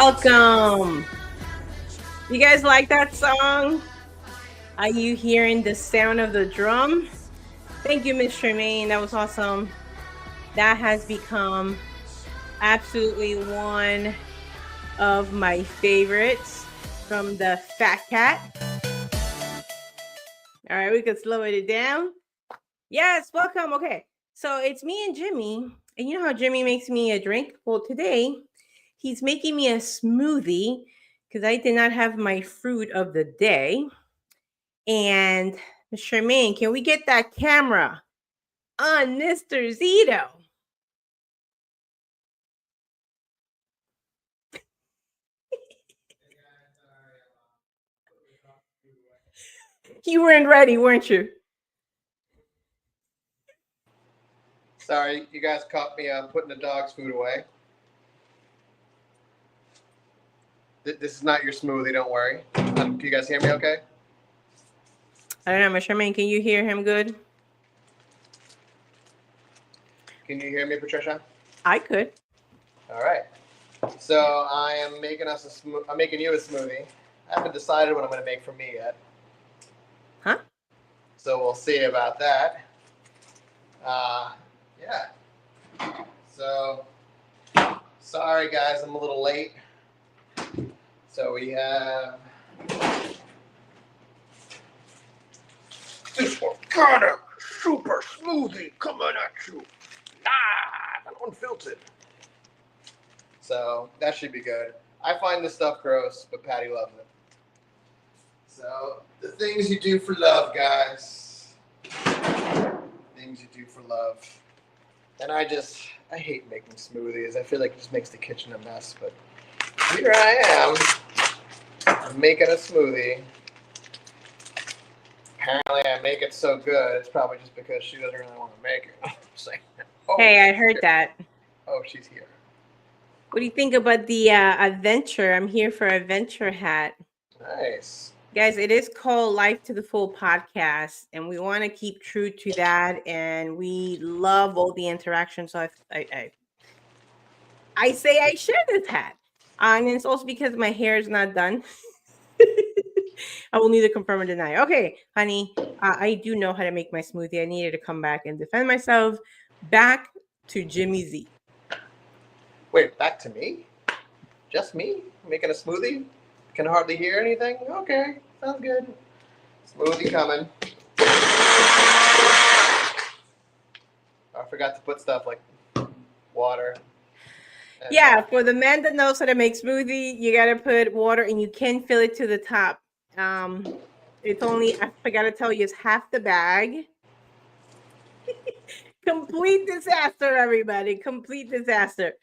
Welcome. You guys like that song? Are you hearing the sound of the drum? Thank you, Miss Tremaine. That was awesome. That has become absolutely one of my favorites from the Fat Cat. All right, we can slow it down. Yes, welcome. Okay, so it's me and Jimmy. And you know how Jimmy makes me a drink? Well, today he's making me a smoothie because I did not have my fruit of the day. And Ms. Charmaine, can we get that camera on Mr. Zito? You weren't ready, weren't you? Sorry, you guys caught me putting the dog's food away. This is not your smoothie, don't worry. Can you guys hear me okay? I don't know, Ms. Charmaine, can you hear him good? Can you hear me, Patricia? I could. All right. So I am making I'm making you a smoothie. I haven't decided what I'm going to make for me yet. Huh? So we'll see about that. Yeah. So sorry guys, I'm a little late. So we have this organic super smoothie coming at you live and unfiltered. So that should be good. I find this stuff gross, but Patty loves it. So the things you do for love, guys. Things you do for love. And I hate making smoothies. I feel like it just makes the kitchen a mess, but here I am. I'm making a smoothie. Apparently I make it so good, it's probably just because she doesn't really want to make it. Like, hey, I heard that. Oh, she's here. What do you think about the adventure? I'm here for a adventure hat. Nice. Guys, it is called Life to the Full podcast, and we want to keep true to that. And we love all the interactions. So I say I share this hat. And it's also because my hair is not done. I will neither confirm or deny. Okay, honey, I do know how to make my smoothie. I needed to come back and defend myself. Back to Jimmy Z. Wait, back to me? Just me making a smoothie? Can hardly hear anything? Okay, sounds good. Smoothie coming. I forgot to put stuff like water. Yeah, for the man that knows how to make smoothie, you gotta put water and you can fill it to the top. It's only, I forgot to tell you, it's half the bag. Complete disaster, everybody. Complete disaster.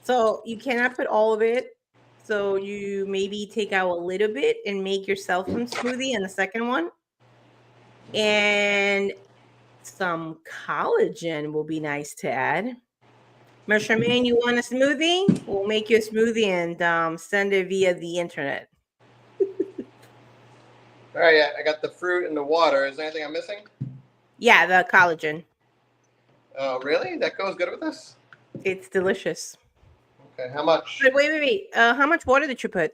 So you cannot put all of it. So you maybe take out a little bit and make yourself some smoothie on the second one. And some collagen will be nice to add. Charmaine, you want a smoothie? We'll make you a smoothie and send it via the internet. All right, yeah, I got the fruit and the water. Is there anything I'm missing? Yeah, the collagen. Oh, really? That goes good with this? It's delicious. Okay, how much? Wait. How much water did you put?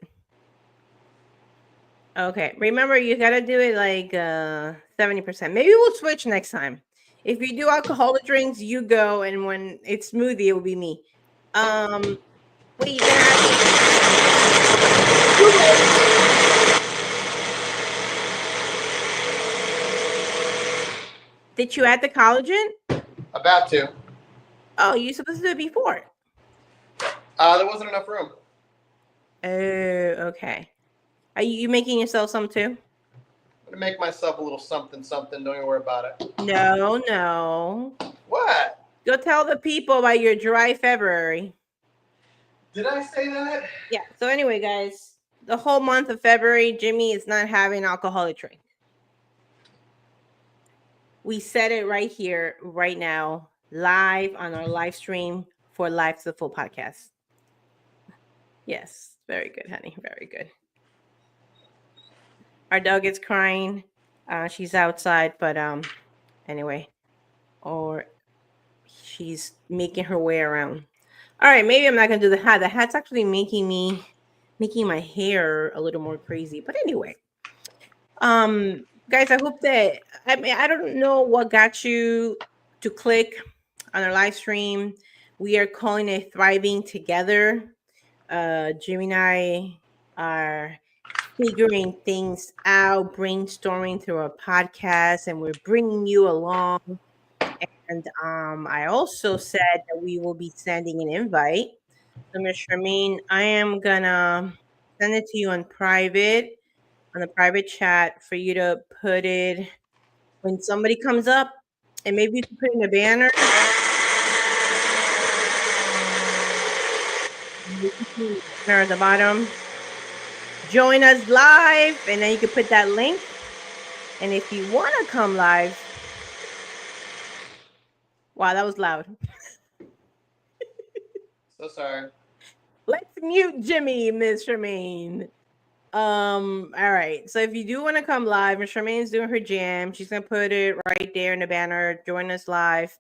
Okay, remember you gotta do it like 70%. Maybe we'll switch next time. If you do alcoholic drinks, you go, and when it's smoothie, it will be me. Wait, you're gonna Did you add the collagen? About to. Oh, you supposed to do it before. There wasn't enough room. Oh, okay. Are you making yourself some too? I'm gonna make myself a little something. Don't even worry about it. No. What? Go tell the people about your dry February. Did I say that? Yeah. So anyway, guys, the whole month of February, Jimmy is not having alcoholic drink. We said it right here, right now, live on our live stream for Live to the Full podcast. Yes, very good, honey. Very good. Our dog is crying. She's outside, but anyway, or she's making her way around. All right, maybe I'm not gonna do the hat. The hat's actually making me making my hair a little more crazy. But anyway, guys, I hope that I don't know what got you to click on our live stream. We are calling it Thriving Together. Jimmy and I are figuring things out, brainstorming through a podcast, and we're bringing you along. And I also said that we will be sending an invite. So, Ms. Charmaine, I am gonna send it to you on the private chat for you to put it when somebody comes up, and maybe you can put in a banner. Banner at the bottom. Join us live, and then you can put that link. And if you want to come live, wow, that was loud. So sorry. Let's mute Jimmy, Miss Charmaine. All right. So if you do want to come live, Miss Charmaine's doing her jam. She's gonna put it right there in the banner. Join us live.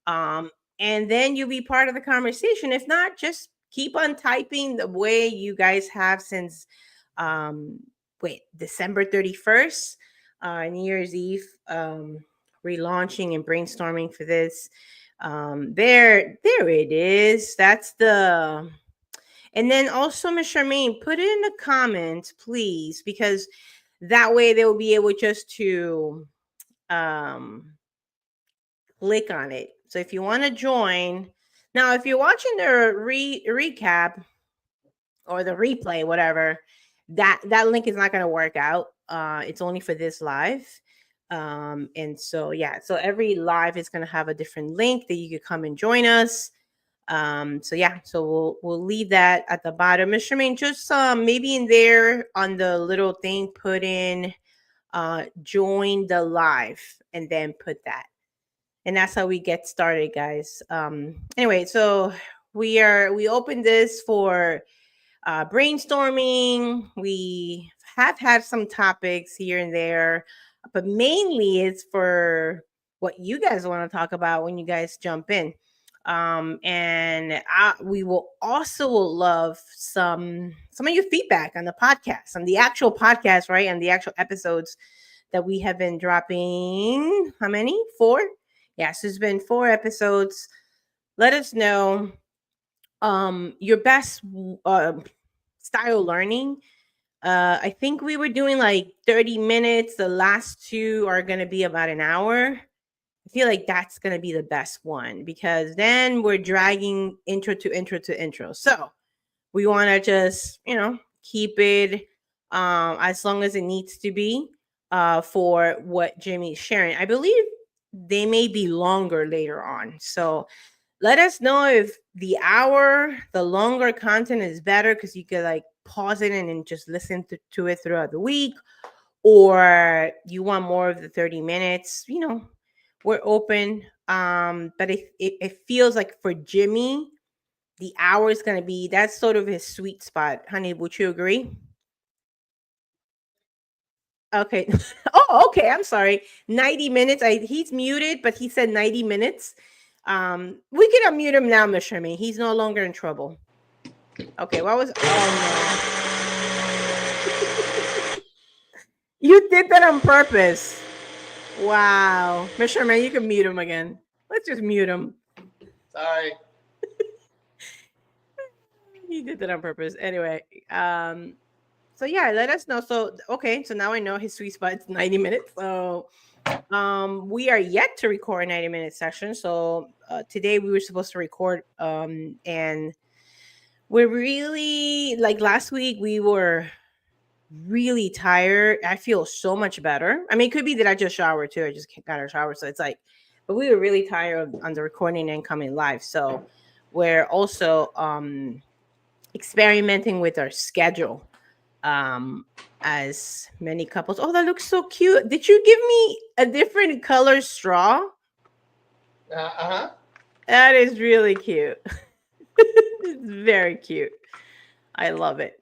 And then you'll be part of the conversation. If not, just keep on typing the way you guys have since December 31st, New Year's Eve, relaunching and brainstorming for this. There it is. That's the. And then also, Ms. Charmaine, put it in the comments, please, because that way they will be able just to click on it. So if you want to join, now if you're watching the recap or the replay, whatever, that link is not going to work out. It's only for this live. And so yeah, so every live is going to have a different link that you could come and join us. So yeah, so we'll leave that at the bottom. Ms. Charmaine, just maybe in there on the little thing, put in join the live and then put that. And that's how we get started, guys. Anyway, so we opened this for brainstorming. We have had some topics here and there, but mainly it's for what you guys want to talk about when you guys jump in. And we will also love some of your feedback on the podcast, on the actual podcast, right? On the actual episodes that we have been dropping. How many? 4? Yes, there's been 4 episodes. Let us know your best style learning. I think we were doing like 30 minutes. The last 2 are going to be about an hour. I feel like that's going to be the best one because then we're dragging intro to intro to intro. So we want to just, keep it as long as it needs to be for what Jimmy's sharing. I believe they may be longer later on. So let us know if the longer content is better because you could like pause it and just listen to it throughout the week, or you want more of the 30 minutes, we're open. But it feels like for Jimmy, the hour is going to be, that's sort of his sweet spot. Honey, would you agree? Okay. Oh, okay. I'm sorry. 90 minutes. He's muted, but he said 90 minutes. We can unmute him now, Ms. Charmaine. He's no longer in trouble. Okay. Oh no. You did that on purpose. Wow. Ms. Charmaine, you can mute him again. Let's just mute him. Sorry. He did that on purpose. Anyway, so yeah, let us know. So okay, so now I know his sweet spot is 90 minutes. So we are yet to record a 90-minute session. So today we were supposed to record and we're really, like last week we were really tired. I feel so much better. I mean, it could be that I just showered too. I just got a shower, so it's like, but we were really tired on the recording and coming live. So we're also experimenting with our schedule as many couples. Oh, that looks so cute. Did you give me a different color straw? Uh-huh. That is really cute. It's very cute. I love it.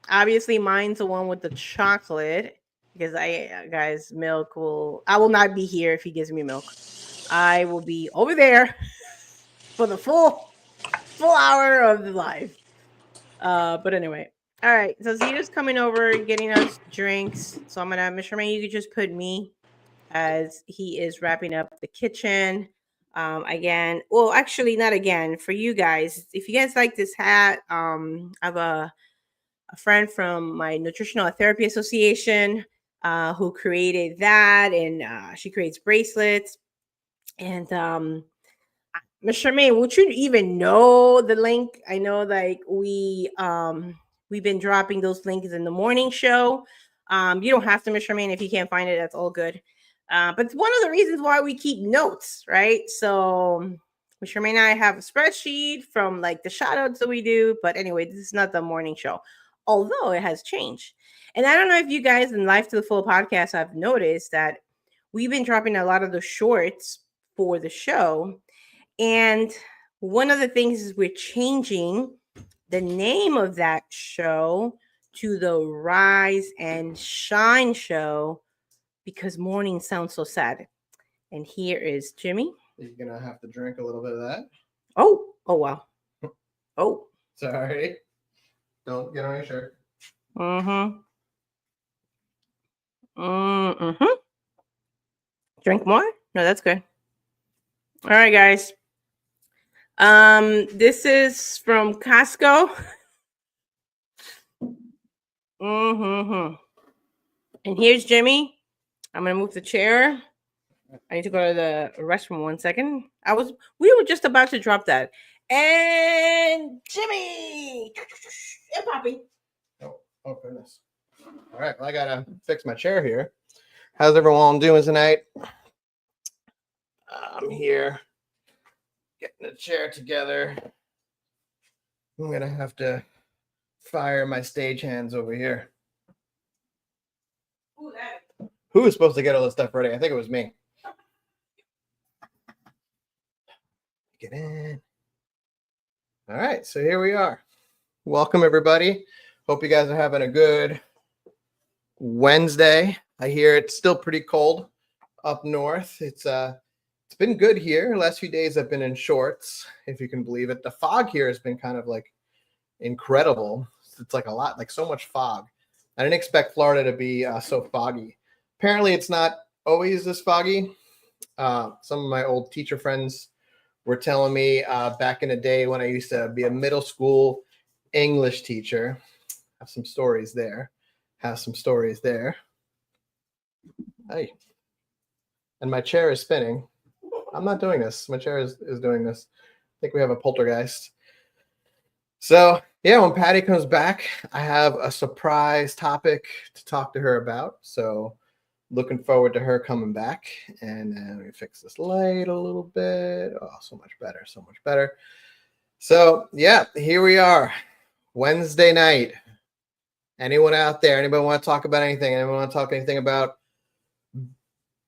Obviously mine's the one with the chocolate because I will not be here if he gives me milk. I will be over there for the full hour of the live. But anyway, All right. So Zita's coming over, getting us drinks. So I'm gonna, Mr. May, you could just put me as he is wrapping up the kitchen. Again, well, actually, not again. For you guys, if you guys like this hat, I have a friend from my Nutritional Therapy Association who created that, and she creates bracelets. And Mr. Charmaine, would you even know the link? I know, like we've been dropping those links in the morning show. You don't have to, Mr. Charmaine, if you can't find it, that's all good. But it's one of the reasons why we keep notes, right? So Mr. Charmaine and I have a spreadsheet from like the shout outs that we do. But anyway, this is not the morning show, although it has changed. And I don't know if you guys in Life to the Full podcast have noticed that we've been dropping a lot of the shorts for the show. And one of the things is we're changing the name of that show to the Rise and Shine show because morning sounds so sad. And here is Jimmy. You're gonna have to drink a little bit of that. Oh wow. Oh. Sorry. Don't get on your shirt. Mm-hmm. Mm-hmm. Drink more? No, that's good. All right, guys. This is from Costco. Mm-hmm. And here's Jimmy. I'm gonna move the chair. I need to go to the restroom 1 second. We were just about to drop that. And Jimmy and Poppy. Oh goodness. All right, well, I gotta fix my chair here. How's everyone doing tonight? I'm here getting the chair together. I'm gonna have to fire my stagehands over here. Who was supposed to get all this stuff ready? I think it was me. Get in. All right, so here we are. Welcome, everybody. Hope you guys are having a good Wednesday. I hear it's still pretty cold up north. It's been good here. The last few days I've been in shorts, if you can believe it. The fog here has been kind of like incredible. It's like a lot, like so much fog. I didn't expect Florida to be so foggy. Apparently, it's not always this foggy. Some of my old teacher friends were telling me back in the day when I used to be a middle school English teacher. Have some stories there. Hey. And my chair is spinning. I'm not doing this. My chair is doing this. I think we have a poltergeist. So, yeah, when Patty comes back, I have a surprise topic to talk to her about. So, looking forward to her coming back. And let me fix this light a little bit. Oh, so much better. So, yeah, here we are. Wednesday night. Anyone out there? Anybody want to talk about anything? Anyone want to talk anything about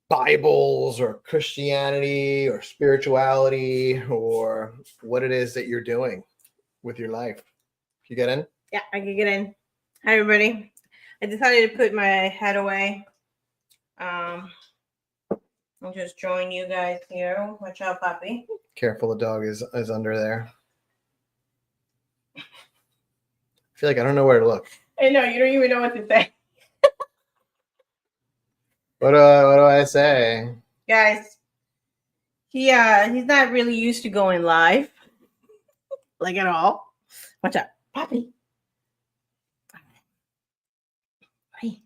Bibles or Christianity or spirituality or what it is that you're doing with your life? Can you get in? Yeah, I can get in. Hi, everybody. I decided to put my head away. I'll just join you guys here. Watch out, Poppy. Careful, the dog is under there. I feel like I don't know where to look. I know, you don't even know what to say. What do I say? Guys, he's not really used to going live. Like at all. Watch out. Poppy. Hey.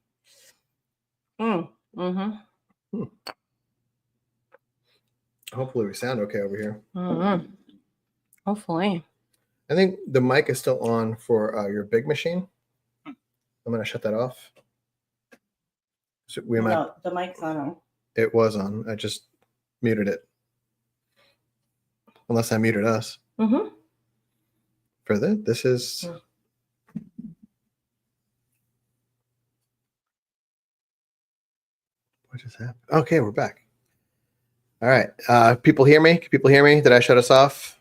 Mm-hmm. Hopefully we sound okay over here. Mm-hmm. Hopefully. I think the mic is still on for your big machine. I'm going to shut that off. So No, the mic's not on. It was on. I just muted it. Unless I muted us. Mm-hmm. For this is... What just happened? Okay, we're back. All right. People hear me? Can people hear me? Did I shut us off?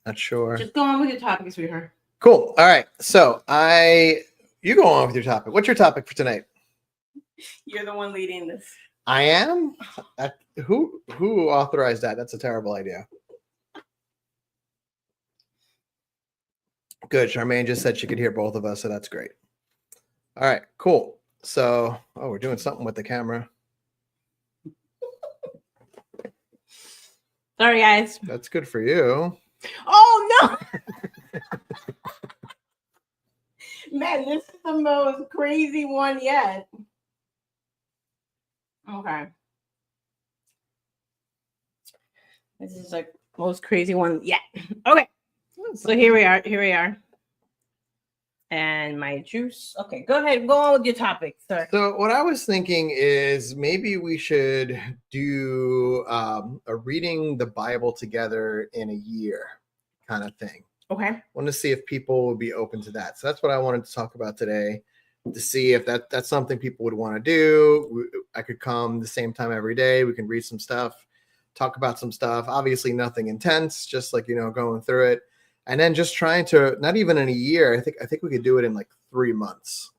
Not sure. Just go on with your topic, sweetheart. Cool. All right. So you go on with your topic. What's your topic for tonight? You're the one leading this. I am? Who authorized that? That's a terrible idea. Good. Charmaine just said she could hear both of us, so that's great. All right, cool. So, we're doing something with the camera. Sorry, guys. That's good for you. Oh no, man, this is the most crazy one yet. Okay, this is like most crazy one yet. Okay, so here we are. Here we are. And my juice. Okay, go ahead. Go on with your topic, sir. So what I was thinking is maybe we should do a reading the Bible together in a year kind of thing. Okay. I want to see if people would be open to that. So that's what I wanted to talk about today, to see if that's something people would want to do. I could come the same time every day. We can read some stuff, talk about some stuff. Obviously nothing intense, just like, going through it. And then just trying to, not even in a year, I think we could do it in like 3 months.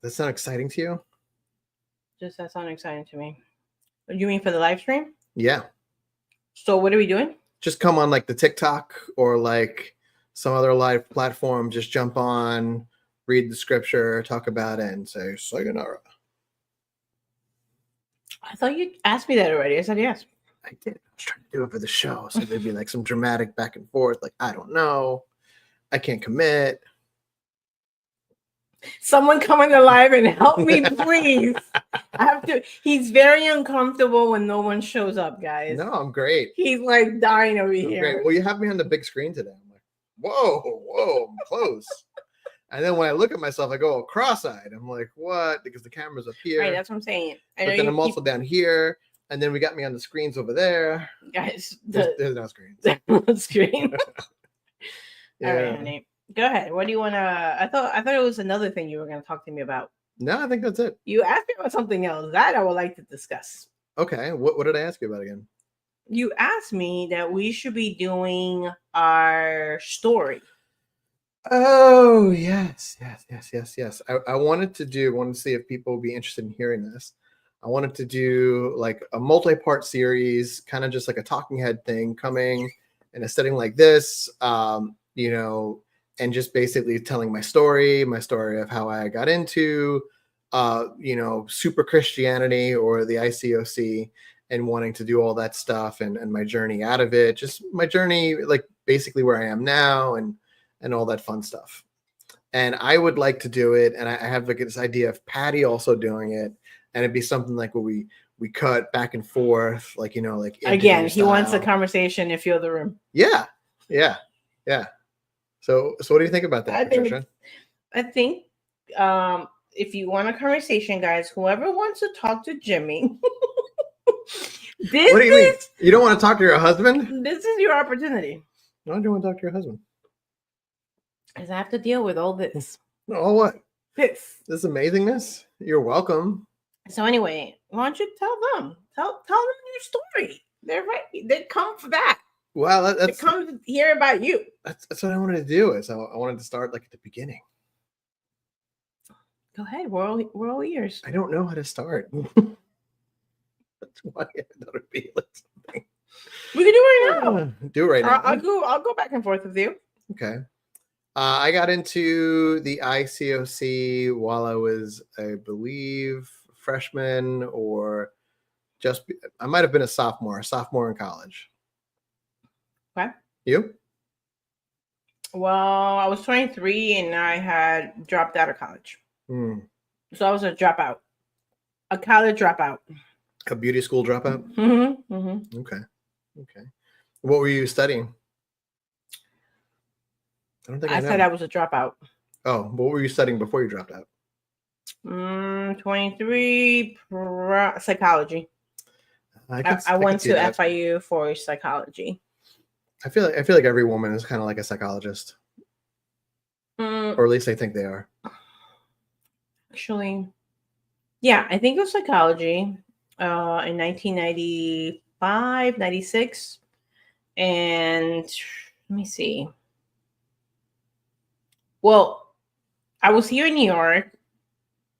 Does that sound exciting to you? Just that sounds exciting to me. You mean for the live stream? Yeah. So what are we doing? Just come on like the TikTok or like some other live platform. Just jump on, read the scripture, talk about it, and say sayonara. I thought you asked me that already. I said yes. I did. I was trying to do it for the show. So there'd be like some dramatic back and forth. Like, I don't know. I can't commit. Someone come in the live and help me, please. I have to. He's very uncomfortable when no one shows up, guys. No, I'm great. He's like dying over I'm here. great. Well, you have me on the big screen today. I'm like, whoa, I'm close. And then when I look at myself, I go cross-eyed. I'm like, what? Because the camera's up here. Right, that's what I'm saying. But then I'm also down here. And then we got me on the screens over there. Guys, there's no screens. The screen. Yeah. All right, honey. Go ahead. What do you want to? I thought it was another thing you were going to talk to me about. No, I think that's it. You asked me about something else that I would like to discuss. Okay. What did I ask you about again? You asked me that we should be doing our story. Oh, yes. I wanted to see if people would be interested in hearing this. I wanted to do like a multi-part series, kind of just like a talking head thing, coming in a setting like this, and just basically telling my story of how I got into, super Christianity or the ICOC, and wanting to do all that stuff and my journey out of it, just my journey, like basically where I am now and all that fun stuff. And I would like to do it. And I have like this idea of Patty also doing it. And it'd be something like where we cut back and forth, like, like again, he wants a conversation if you're the room. Yeah. So what do you think about that, Patricia? I think if you want a conversation, guys, whoever wants to talk to Jimmy, what do you mean? You don't want to talk to your husband? This is your opportunity. Why do you want to talk to your husband? Because I have to deal with all this. All what? This amazingness? You're welcome. So anyway, why don't you tell them? Tell them your story. They're right. They come for that. Well, they come to hear about you. That's what I wanted to do. Is I wanted to start like at the beginning. Go ahead. We're all ears. I don't know how to start. That's why I thought it'd be like something. We can do it right now. Do it right now. I'll go back and forth with you. Okay. I got into the ICOC while I was, I believe, freshman or I might have been a sophomore in college. Okay. You? Well, I was 23 and I had dropped out of college. So I was a dropout, a college dropout. A beauty school dropout? Okay. What were you studying? I don't think I said I was a dropout. Oh, what were you studying before you dropped out? 23 psychology. I went to FIU for psychology. I feel like every woman is kind of like a psychologist, or at least they think they are. Actually, yeah, I think it was psychology in 1995, 96, and let me see. Well, I was here in New York.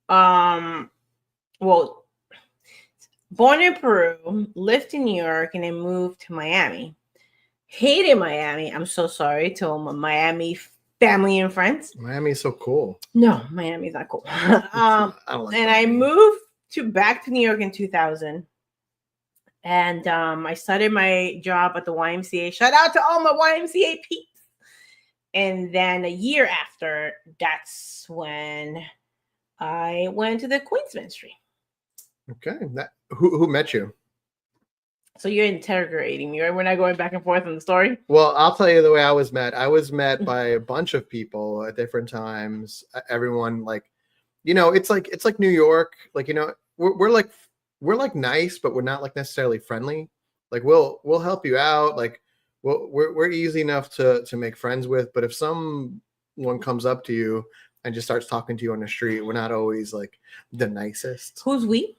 Born in Peru, lived in New York, and then moved to Miami. Hated Miami. I'm so sorry to all my Miami family and friends. Miami's so cool. No, Miami's not cool. I don't like And I Miami. moved back to New York in 2000. And I started my job at the YMCA. Shout out to all my YMCA peeps. And then a year after, that's when I went to the Queens Ministry. Okay. Who met you? So you're interrogating me, right? We're not going back and forth on the story. Well, I'll tell you the way I was met. I was met by a bunch of people at different times. Everyone, like, it's like New York. Like, we're like nice, but we're not like necessarily friendly. Like, we'll help you out. Like, we're easy enough to make friends with. But if someone comes up to you and just starts talking to you on the street, we're not always like the nicest. Who's we?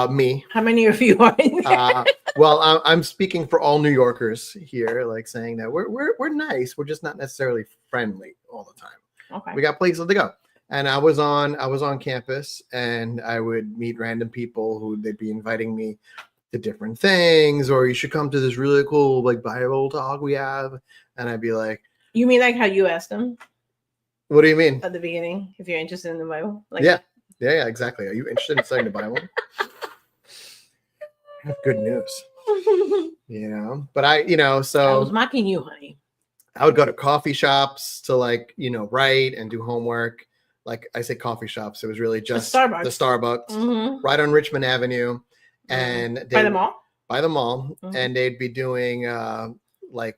Me. How many of you are in there? Well, I'm speaking for all New Yorkers here, like saying that we're nice. We're just not necessarily friendly all the time. Okay. We got places to go. And I was on campus, and I would meet random people who they'd be inviting me to different things, or you should come to this really cool like Bible talk we have. And I'd be like, You mean like how you asked them what do you mean? at the beginning if you're interested in the Bible? Like, Yeah, exactly. Are you interested in studying the Bible? I have good news. But so I was mocking you, honey. I would go to coffee shops to write and do homework. Like I say coffee shops, it was really just the Starbucks right on Richmond Avenue. And By the mall? By the mall. Mhm. And they'd be doing like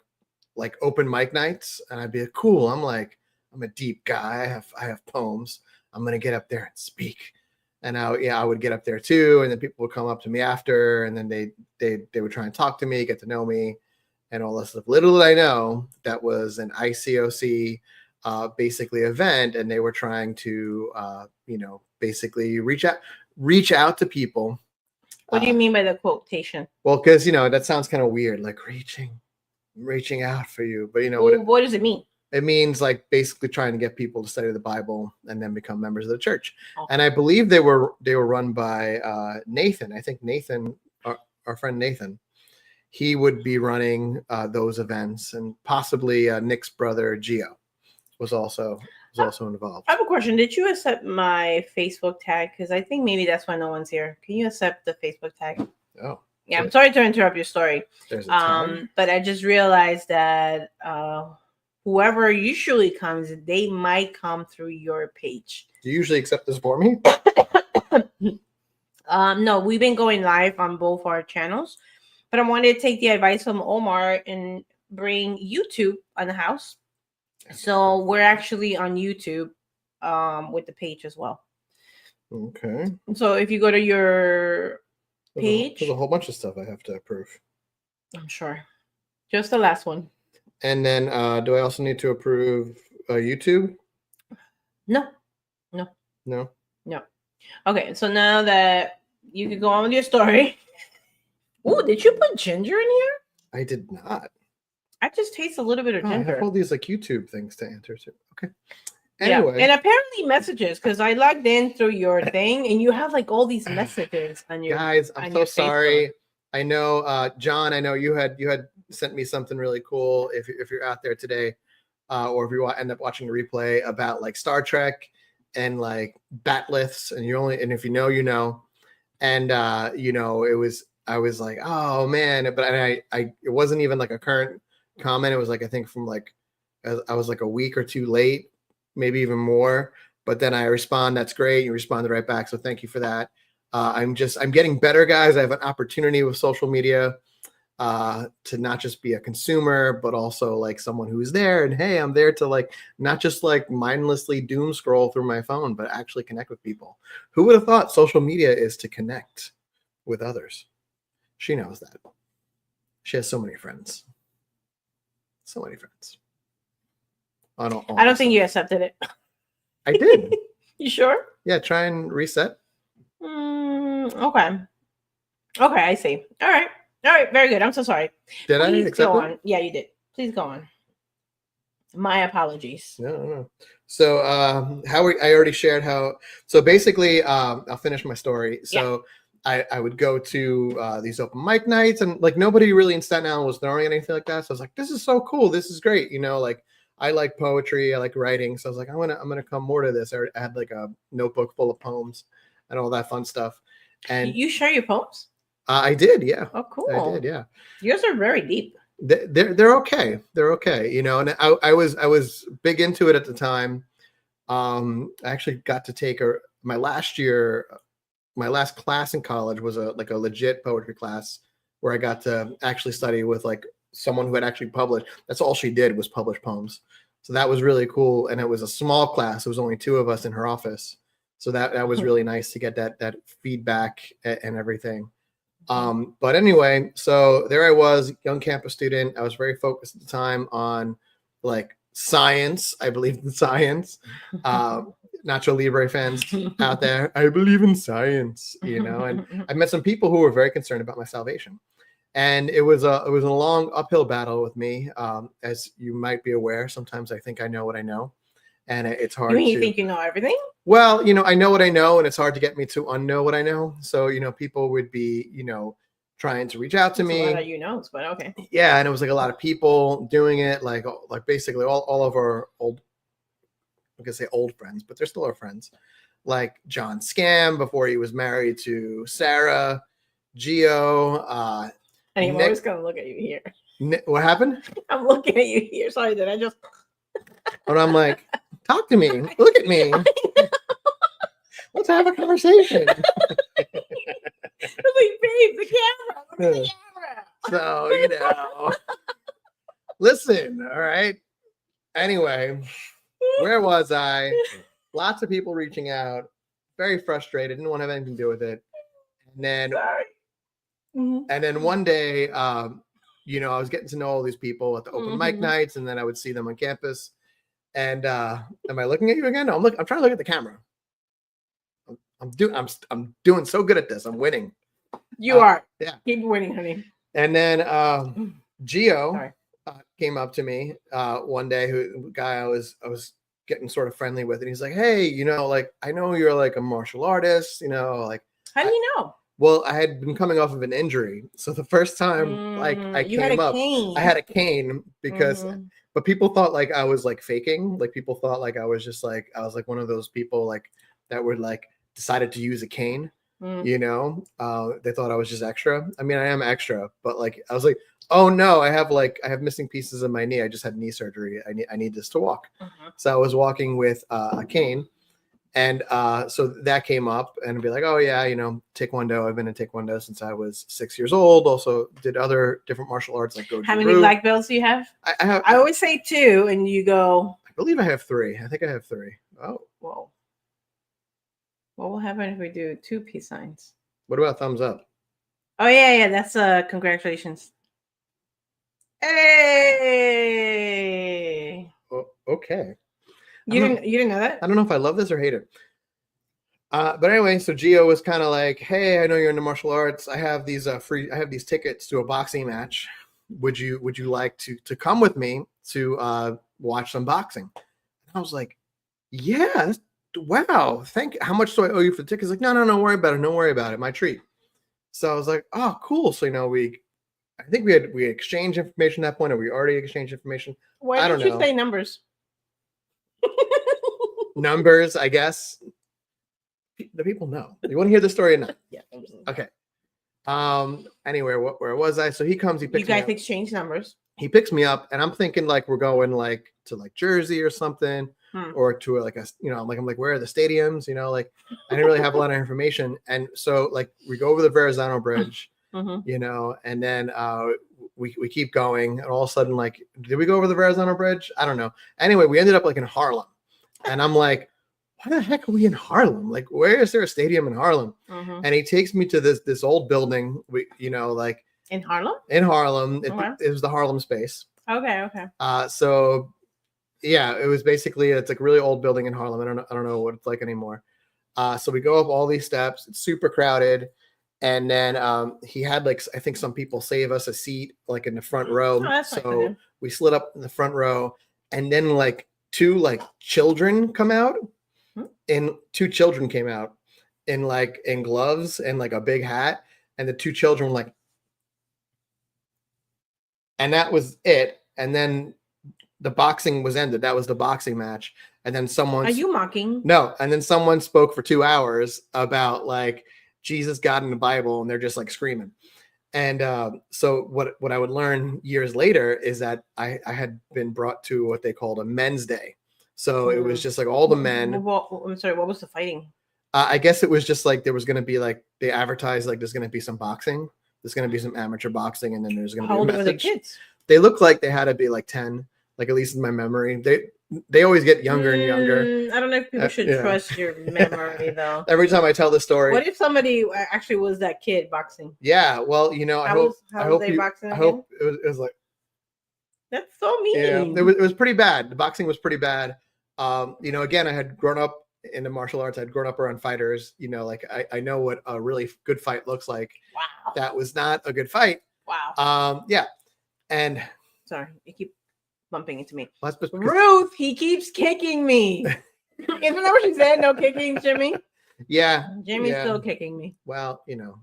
open mic nights. And I'd be like, cool. I'm a deep guy. I have poems. I'm gonna get up there and speak. And I would get up there too, and then people would come up to me after, and then they would try and talk to me, get to know me, and all this stuff. Little did I know that was an ICOC basically event, and they were trying to basically reach out to people. What do you mean by the quotation? Well, because that sounds kind of weird, like reaching out for you, but what does it mean? It means like basically trying to get people to study the Bible and then become members of the church. Oh. And I believe they were run by Nathan. I think Nathan, our friend Nathan, he would be running those events, and possibly Nick's brother Gio was also involved. I have a question. Did you accept my Facebook tag? Because I think maybe that's why no one's here. Can you accept the Facebook tag? Oh. Yeah, I'm sorry to interrupt your story. There's a tag. But I just realized that whoever usually comes, they might come through your page. Do you usually accept this for me? No, we've been going live on both our channels, but I wanted to take the advice from Omar and bring YouTube on the house. So we're actually on YouTube with the page as well. Okay. So if you go to your page, there's a whole bunch of stuff I have to approve. I'm sure. Just the last one. And then do I also need to approve YouTube? No. Okay, so now that you can go on with your story. Oh, did you put ginger in here? I did not. I just taste a little bit of ginger. I have all these like YouTube things to enter to. Okay. Anyway. Yeah. And apparently messages, because I logged in through your thing and you have like all these messages on your guys. I'm so sorry. I know, John. I know you had sent me something really cool. If you're out there today, or if you end up watching a replay about like Star Trek and like batliths, and if you know, and I was like, oh man, but it wasn't even like a current comment. It was like I think from like I was like a week or two late, maybe even more. But then I respond, that's great. You responded right back, so thank you for that. I'm getting better, guys. I have an opportunity with social media to not just be a consumer, but also like someone who's there. And hey, I'm there to like not just like mindlessly doom scroll through my phone, but actually connect with people. Who would have thought social media is to connect with others? She knows that. She has so many friends. So many friends. I don't think you accepted it. I did. You sure? Yeah, try and reset. Okay, I see. All right, very good. I'm so sorry. Did I accept go it? on. Yeah, you did. Please go on. My apologies. No. So I already shared how. So basically, I'll finish my story. So I would go to these open mic nights, and like nobody really in Staten Island was throwing anything like that. So I was like, this is so cool. This is great. You know, like I like poetry, I like writing. So I was like, I'm gonna come more to this. I had like a notebook full of poems and all that fun stuff. And you share your poems? I did, yeah. Oh, cool. I did, yeah. Yours are very deep. They're okay. They're okay. You know, and I was big into it at the time. I actually got to take my last class in college was a legit poetry class where I got to actually study with like someone who had actually published. That's all she did was publish poems. So that was really cool. And it was a small class. It was only 2 of us in her office. So that was really nice to get that feedback and everything. But anyway, so there I was, young campus student. I was very focused at the time on like science. I believed in science. Nacho Libre fans out there, I believe in science, you know, and I met some people who were very concerned about my salvation. And it was a long uphill battle with me. As you might be aware, sometimes I think I know what I know, and it's hard. You think you know everything? Well, you know, I know what I know, and it's hard to get me to unknow what I know. So, you know, people would be, you know, trying to reach out to me. A lot of you knows, but okay. Yeah, and it was like a lot of people doing it, like basically all of our old, I'm gonna say old friends, but they're still our friends. Like John Scam before he was married to Sarah, Gio. And I'm always gonna look at you here. What happened? I'm looking at you here. Sorry, did I just? And I'm like, talk to me. Look at me. Let's have a conversation. Like, babe, the camera. Look at the camera. So, you know, listen, all right. Anyway, where was I? Lots of people reaching out, very frustrated, didn't want to have anything to do with it. And then, and then one day, you know, I was getting to know all these people at the open mic nights, and then I would see them on campus. And am I looking at you again? No, I'm trying to look at the camera. I'm doing so good at this. I'm winning. You are. Yeah. Keep winning, honey. And then Gio came up to me one day, guy I was getting sort of friendly with, and he's like, hey, you know, like I know you're like a martial artist, you know, like how do you know? Well, I had been coming off of an injury. So the first time like I came up, I had a cane because but people thought like I was like faking. Like people thought like I was just like I was like one of those people like that were like decided to use a cane. You know, they thought I was just extra. I mean, I am extra, but like I was like, oh no, I have missing pieces in my knee. I just had knee surgery. I need this to walk. So I was walking with a cane, and so that came up, and be like, oh yeah, you know, Taekwondo. I've been in Taekwondo since I was 6 years old. Also did other different martial arts like Goju. How many black belts do you have? I always say 2, and you go. I believe I have 3. I think I have 3. Oh, whoa. What will happen if we do 2 peace signs? What about thumbs up? Oh yeah, that's congratulations. Hey. Oh, okay. You didn't know that? I don't know if I love this or hate it. But anyway, so Gio was kind of like, hey, I know you're into martial arts. I have these I have these tickets to a boxing match. Would you like to come with me to watch some boxing? And I was like, yeah. Wow, thank you. How much do I owe you for the tickets? Like, no, don't worry about it. Don't worry about it. My treat. So I was like, oh, cool. So, you know, I think we exchanged information at that point, or we already exchanged information. Why did you say numbers? Numbers, I guess. The people know. You want to hear the story or not? Yeah. Okay. Anyway, where was I? So he comes, he picks me up. You guys exchange numbers. He picks me up, and I'm thinking like we're going like to like Jersey or something. Or to like a, you know, I'm like, where are the stadiums? You know, like I didn't really have a lot of information. And so like we go over the Verrazano Bridge, you know, and then we keep going. And all of a sudden, like, did we go over the Verrazano Bridge? I don't know. Anyway, we ended up like in Harlem. And I'm like, why the heck are we in Harlem? Like, where is there a stadium in Harlem? And he takes me to this old building. You know, like in Harlem? In Harlem. It was the Harlem Space. Okay. So yeah, it was basically, it's like a really old building in Harlem. I don't know what it's like anymore. So we go up all these steps. It's super crowded. And then he had like, I think some people save us a seat like in the front row. So we slid up in the front row, and then like 2 like children come out, and 2 children came out. in gloves and like a big hat, and the two children were like, and that was it. And then the boxing was ended. That was the boxing match. And then Are you mocking? No, and then someone spoke for 2 hours about like Jesus, God, and the Bible, and they're just like screaming. And so what I would learn years later is that I had been brought to what they called a men's day. So it was just like all the men. Well, I'm sorry, what was the fighting? I guess it was just like there was going to be like they advertised like there's going to be some boxing, there's going to be some amateur boxing, and then there's going to be How a old were the message. kids? They looked like they had to be like 10, like at least in my memory. They always get younger and younger. I don't know if people should trust your memory though. Every time I tell the story. What if somebody actually was that kid boxing? Yeah, well, you know, I hope boxing I hope it was like. That's so mean. Yeah, it was pretty bad. The boxing was pretty bad. You know, again, I had grown up in the martial arts. I'd grown up around fighters. You know, like I know what a really good fight looks like. Wow. That was not a good fight. Wow. Yeah, and sorry, you keep bumping into me. Well, Ruth, he keeps kicking me. Isn't that what she said? No kicking, Jimmy? Yeah. Jimmy's still kicking me. Well, you know.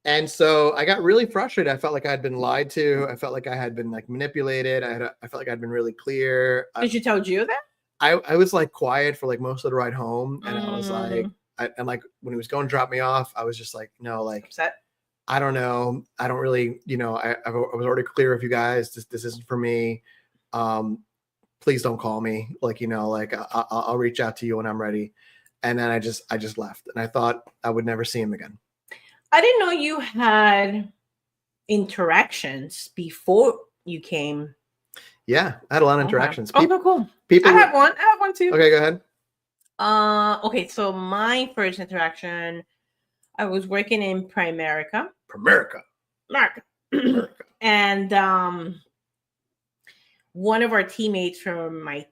And so I got really frustrated. I felt like I had been lied to. I felt like I had been like manipulated. I felt like I'd been really clear. Did you tell Gio that? I was like quiet for like most of the ride home. And I was like, and like when he was going to drop me off, I was just like, no, like upset. I don't know. I don't really, you know, I was already clear with you guys. This isn't for me. Please don't call me. Like, you know, like I'll reach out to you when I'm ready. And then I just left, and I thought I would never see him again. I didn't know you had interactions before you came. Yeah, I had a lot of interactions. Oh, cool. People. I have one too. Okay, go ahead. Okay, so my first interaction, I was working in Primerica. And one of our teammates from my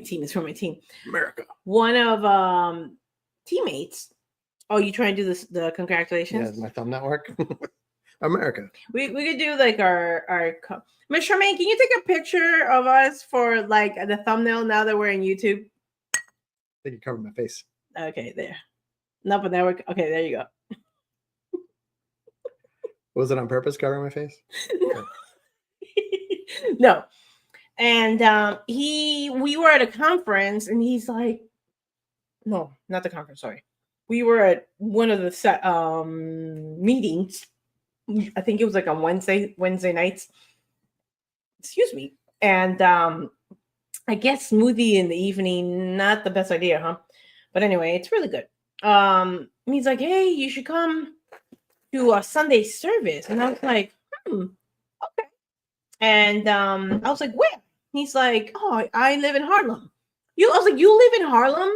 team is from my team. America. One of teammates. Oh, you trying to do this? The congratulations. Yeah, my thumb not work. America. We could do like our. Miss Charmaine, can you take a picture of us for like the thumbnail now that we're in YouTube? I think you covered my face. Okay, there. No, but now okay. There you go. Was it on purpose covering my face? No. And we were at a conference, and he's like, no, not the conference. Sorry, we were at one of the set meetings. I think it was like on Wednesday nights. Excuse me. And I guess smoothie in the evening, not the best idea, huh? But anyway, it's really good. He's like, hey, you should come to a Sunday service. And I was like, okay. And I was like, where? He's like, oh, I live in Harlem. I was like, you live in Harlem?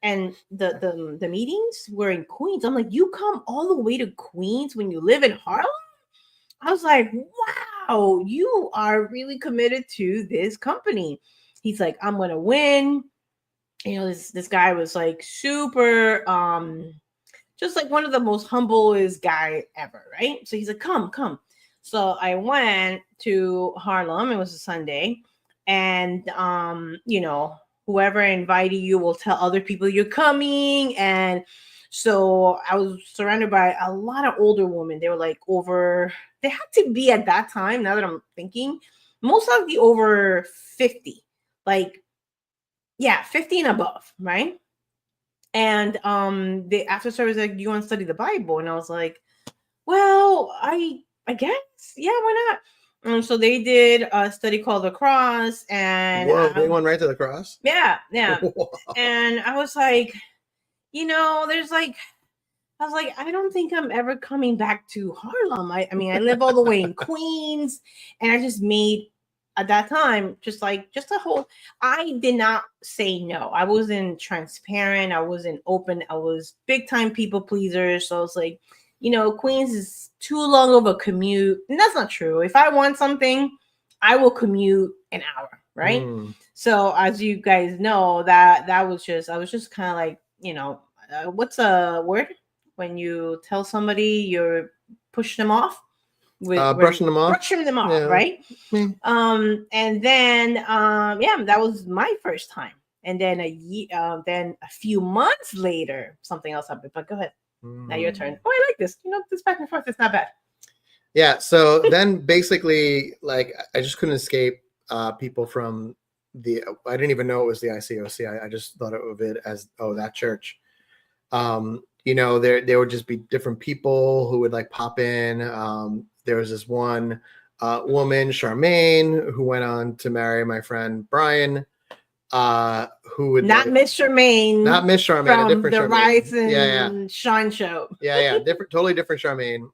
And the meetings were in Queens. I'm like, you come all the way to Queens when you live in Harlem? I was like, wow, you are really committed to this company. He's like, I'm gonna win. You know, this guy was like super just like one of the most humblest guy ever, right? So he's like, come. So I went to Harlem. It was a Sunday, and you know, whoever invited you will tell other people you're coming. And so I was surrounded by a lot of older women. They were like they had to be at that time, now that I'm thinking, most of the over 50, like, yeah, 50 and above, right? And the after service, like, do you want to study the Bible? And I was like, well, I guess, yeah, why not? And so they did a study called The Cross, and they went right to the cross. Yeah. Wow. And I was like, you know, I was like, I don't think I'm ever coming back to Harlem. I mean, I live all the way in Queens, and I just made at that time just a whole. I did not say no. I wasn't transparent. I wasn't open. I was big time people pleaser. So I was like, you know, Queens is too long of a commute, and that's not true. If I want something, I will commute an hour, right? So as you guys know, that was just, I was just kind of like, you know, what's a word when you tell somebody you're pushing them off? Brushing them off, yeah. Right? And then, yeah, that was my first time. And then then a few months later, something else happened. But go ahead. Now your turn. Oh, I like this. This back and forth is not bad. Yeah. So then basically, like, I just couldn't escape people from I didn't even know it was the ICOC. I just thought of it as, oh, that church. There would just be different people who would like pop in. There was this one woman, Charmaine, who went on to marry my friend Brian. Who would not Miss Charmaine, not Miss Charmaine, from a different the Charmaine. Rise and Shine show. Yeah, totally different Charmaine.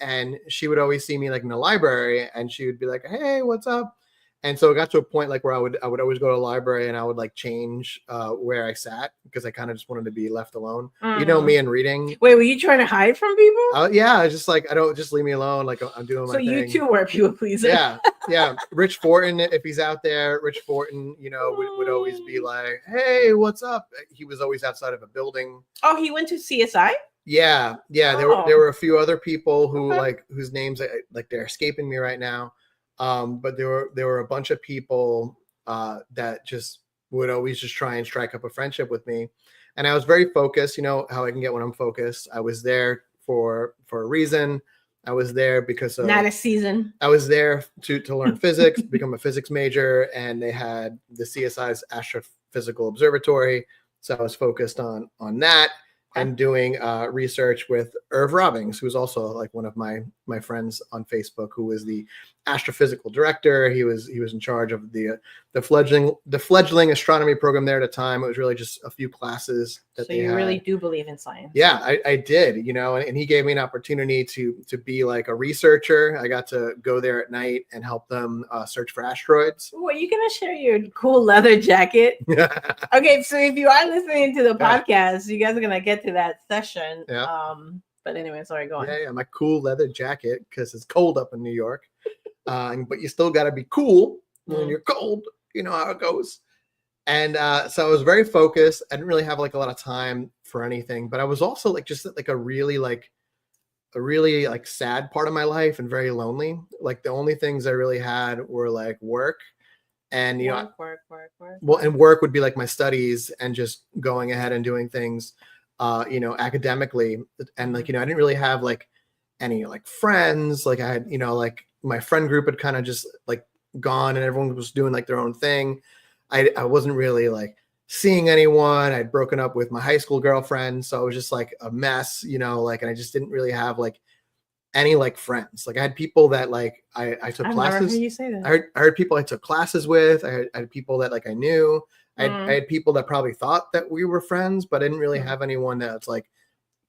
And she would always see me like in the library, and she would be like, "Hey, what's up?" And so it got to a point like where I would always go to the library and I would like change where I sat because I kind of just wanted to be left alone. You know me and reading. Wait, were you trying to hide from people? Yeah, I was just like, I don't, just leave me alone. Like I'm doing my thing. So you too were a people pleaser. Yeah. Rich Fortin, if he's out there, Rich Fortin, would always be like, "Hey, what's up?" He was always outside of a building. Oh, he went to CSI? Yeah. There were a few other people who whose names like they're escaping me right now. But there were a bunch of people that just would always just try and strike up a friendship with me. And I was very focused. You know how I can get when I'm focused. I was there for a reason. I was there because of, not a season. I was there to learn physics, become a physics major, and they had the CSI's Astrophysical Observatory. So I was focused on that and doing research with Irv Robbings, who's also like one of my friends on Facebook, who was the astrophysical director. He was in charge of the fledgling astronomy program there at the time. It was really just a few classes that they had. So you really do believe in science? Yeah, I did, and he gave me an opportunity to be like a researcher. I got to go there at night and help them search for asteroids. Well, are you gonna share your cool leather jacket? Okay, so if you are listening to the podcast, you guys are gonna get to that session. Yeah. But anyway, sorry, go on. Yeah, my cool leather jacket because it's cold up in New York. But you still got to be cool when you're cold. You know how it goes. And so I was very focused. I didn't really have like a lot of time for anything, but I was also like just like a really sad part of my life and very lonely. Like the only things I really had were like work and work. Well, and work would be like my studies and just going ahead and doing things academically. And like, I didn't really have like any like friends. Like I had, like my friend group had kind of just like gone and everyone was doing like their own thing. I wasn't really like seeing anyone. I'd broken up with my high school girlfriend. So it was just like a mess, and I just didn't really have like any like friends. Like I had people that like I took classes. Never heard you say that. I heard people I took classes with. I had people that like I knew. I had people that probably thought that we were friends, but I didn't really have anyone that's like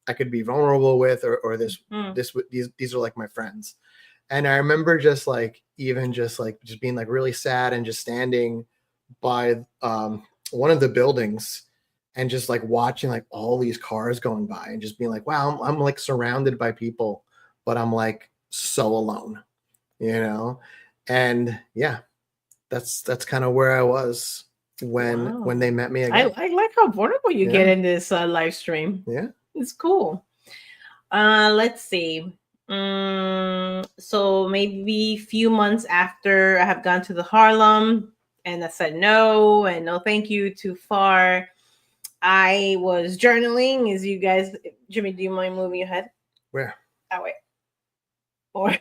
I could be vulnerable with or these are like my friends. And I remember just being like really sad and just standing by one of the buildings and just like watching like all these cars going by and just being like, wow, I'm like surrounded by people, but I'm like so alone, and yeah, that's kind of where I was when they met me again. I like how vulnerable you get in this live stream. Yeah, it's cool. Let's see. So maybe a few months after I have gone to the Harlem and I said no and no thank you, too far, I was journaling. As you guys, Jimmy, do you mind moving your head? Where? Oh, wait. Or I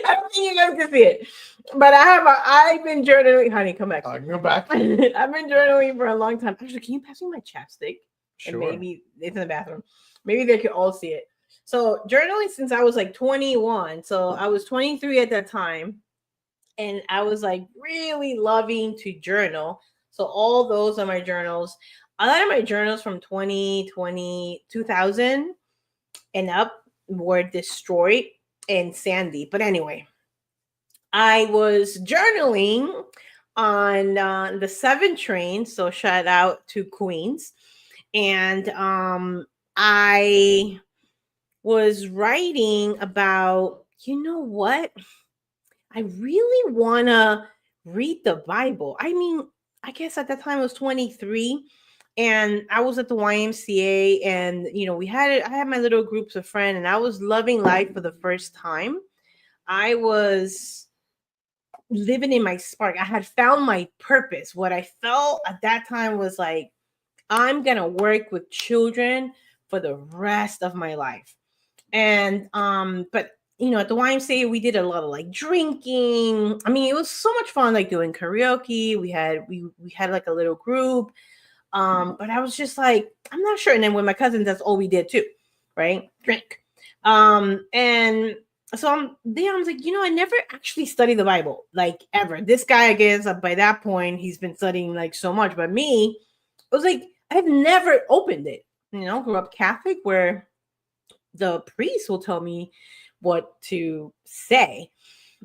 don't think you guys can see it, but I've been journaling. Honey, come back. I can go back. I've been journaling for a long time. Actually, can you pass me my chapstick? Sure. And maybe it's in the bathroom. Maybe they could all see it. So journaling since I was like 21. So I was 23 at that time. And I was like really loving to journal. So all those are my journals. A lot of my journals from 2000 and up were destroyed and sandy. But anyway, I was journaling on the 7 train. So shout out to Queens. And I was writing about, you know what? I really want to read the Bible. I mean, I guess at that time I was 23 and I was at the YMCA and, I had my little groups of friends and I was loving life for the first time. I was living in my spark. I had found my purpose. What I felt at that time was like, I'm going to work with children for the rest of my life. And but at the YMCA we did a lot of like drinking. I mean, it was so much fun, like doing karaoke. We had like a little group. But I was just like, I'm not sure. And then with my cousins, that's all we did too, right? Drink. And so I'm there. I was like, I never actually studied the Bible, like ever. This guy, I guess, by that point, he's been studying like so much. But me, it was like I've never opened it. Grew up Catholic, where the priest will tell me what to say.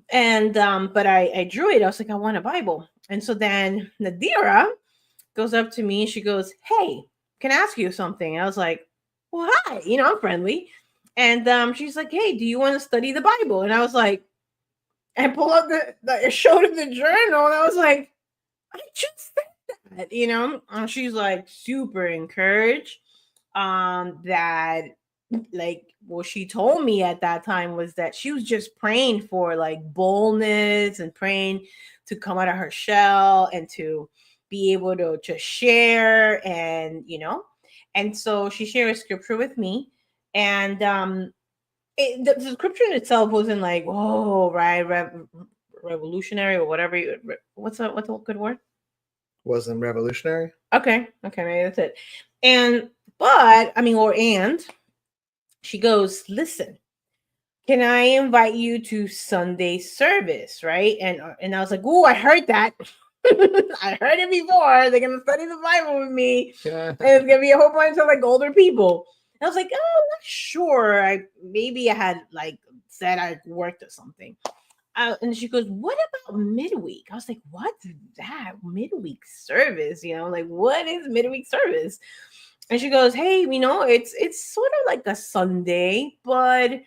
And but I drew it. I was like, I want a Bible. And so then Nadira goes up to me and she goes, "Hey, can I ask you something?" I was like, "Well, hi, I'm friendly." And she's like, "Hey, do you want to study the Bible?" And I was like, I pull up I showed her the journal, and I was like, I just said that. And she's like super encouraged. That like what she told me at that time was that she was just praying for like boldness and praying to come out of her shell and to be able to share. And so she shared a scripture with me. And the scripture in itself wasn't like, whoa, right, revolutionary or whatever. What's a good word? Wasn't revolutionary. Okay, maybe that's it. And she goes, "Listen, can I invite you to Sunday service?" Right? And I was like, "Oh, I heard that." I heard it before. They're gonna study the Bible with me. Yeah. And it's gonna be a whole bunch of like older people. And I was like, "Oh, I'm not sure. Maybe I had like said I worked or something." And she goes, "What about midweek?" I was like, "What's that? Midweek service? Like what is midweek service?" And she goes, "Hey, it's sort of like a Sunday, but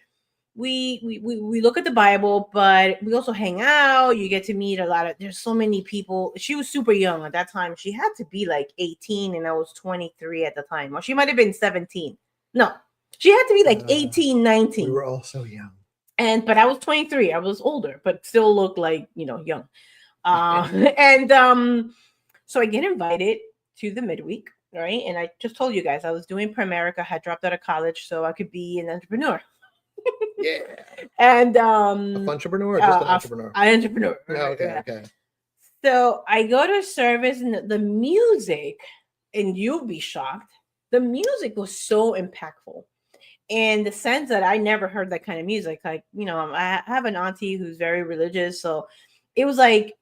we look at the Bible, but we also hang out. You get to meet there's so many people." She was super young at that time. She had to be like 18 and I was 23 at the time. Or she might have been 17. No, she had to be like 18, 19. We were all so young. But I was 23. I was older, but still looked like, young. And so I get invited to the midweek, right? And I just told you guys I was doing Primerica, had dropped out of college so I could be an entrepreneur. Yeah. And a entrepreneur or just an entrepreneur? An entrepreneur. No, okay. So I go to service and the music, and you'll be shocked, the music was so impactful. In the sense that I never heard that kind of music. Like, I have an auntie who's very religious. So it was like,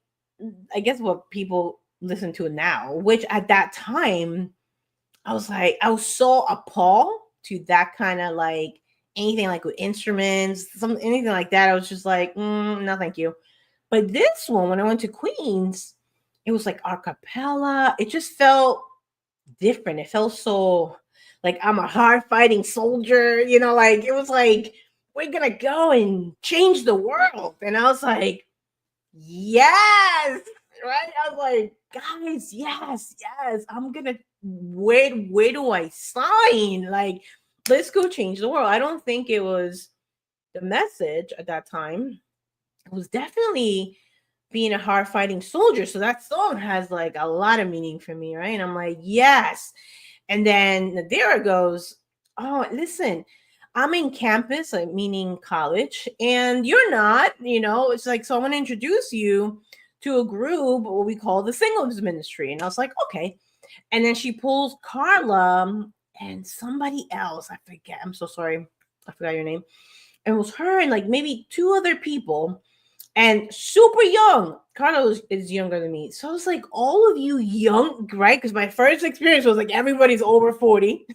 I guess what people listen to now, which at that time, I was so appalled to that kind of like anything like with instruments, anything like that. I was just like, no, thank you. But this one, when I went to Queens, it was like a cappella. It just felt different. It felt so like I'm a hard fighting soldier, like it was like, we're gonna go and change the world. And I was like, yes, right? I was like, guys, yes, I'm gonna where do I sign? Like, let's go change the world. I don't think it was the message at that time. It was definitely being a hard fighting soldier. So that song has like a lot of meaning for me, right? And I'm like, yes. And then Nadira goes, "Oh, listen, I'm in campus, like meaning college, and you're not, it's like, so I want to introduce you to a group, what we call the singles ministry." And I was like, okay. And then she pulls Carla and somebody else. I forget. I'm so sorry. I forgot your name. And it was her and like maybe two other people. And super young. Carla is younger than me. So it's like all of you young, right? Because my first experience was like everybody's over 40